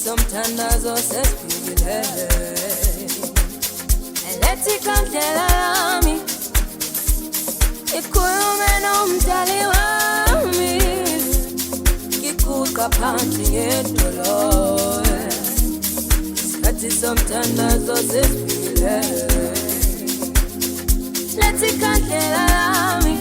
Somtandazo sesiphiile lethi kandlela lami ikhulume nomdali wami ngiguqa phansi ngedolo isikhathi somtandazo sesiphiile lethi kandlela lami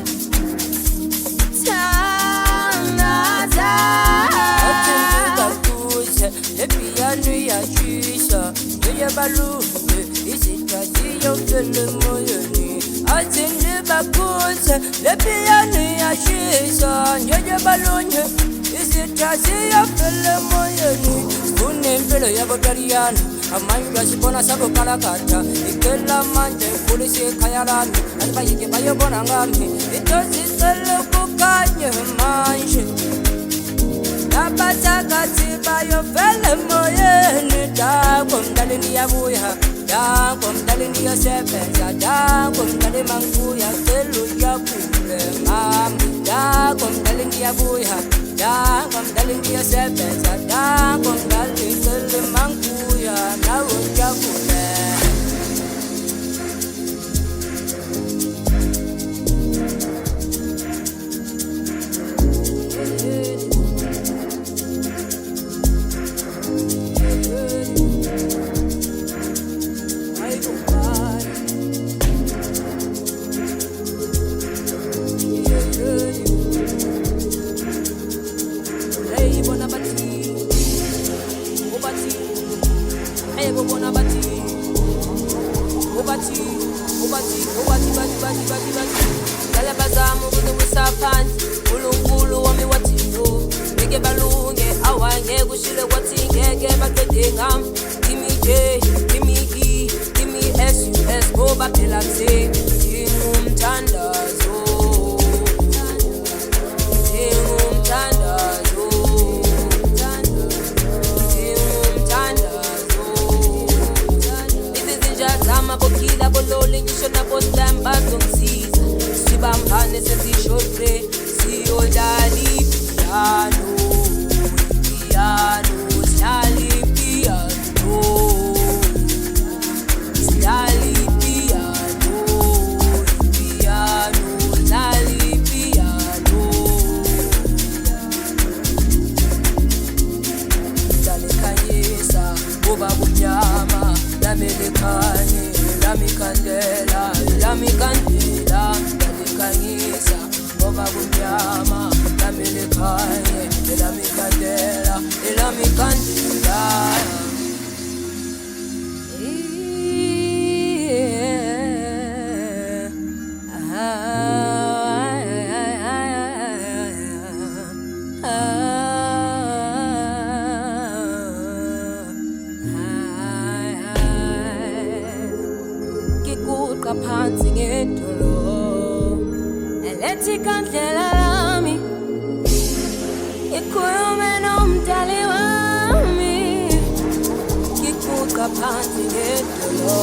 le piano yashisa nje balunge izithathi yofele moyeni athinde bakhuthe le piano yashisa nje balunge izithathi yofele moyeni kunempilo yabotariana amanje asibona sabo kalakata ikela manje kulisi ekhaya lami alibayike bayobona ngami itozisele kukanye manje abathakathi bayovele emoyeni dango mdali niyabuya dango mdali niyosebenza dango mdali mangibuya cela ujabule mami dango mdali niyabuya dango mdali niyosebenza dango mdali cela mangibuya nawe ujabule Yalabazamu kunusa phansi uNkulunkulu wami wathi no ngeke balunge awangeke ushile kwathi ngeke baqede ngami kimi J kimi E kimi SUS ngoba phela ngingumthandazo bokhila bolole ngisho nabo slam bazongisiza sibambane sesishore siyodlala piano sidlala piano sidlala piano dlala piano dale kanyesa ngoba bunyama lamelekanye lami kandela yalikanyisa ngoba kunyama lamelekanye lami kandela phansi ngedolo lethi kandlela lami ikhulume nomdali wami ngiguqa phansi ngedolo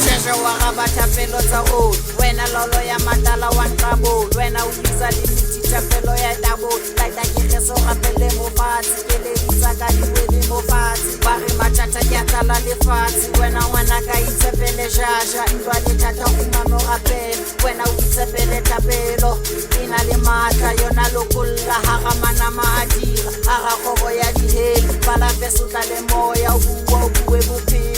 sheshe wakabatha pelo tsa old wena lolo ya matala wanqabo wena uyiza limithi tapelo ya dabo laita ke so rapele mo fatsi ke le tsaka di wele mo fatsi ba re matata ya tala le fatsi wena ngwana ka itsepele jaja indwa le tata umano rapele wena uitsepele tapelo ina le matla yona lokulla ha ga mana maadira ha ga gogo ya diheli bala vesutla le moya o bua bue bophelo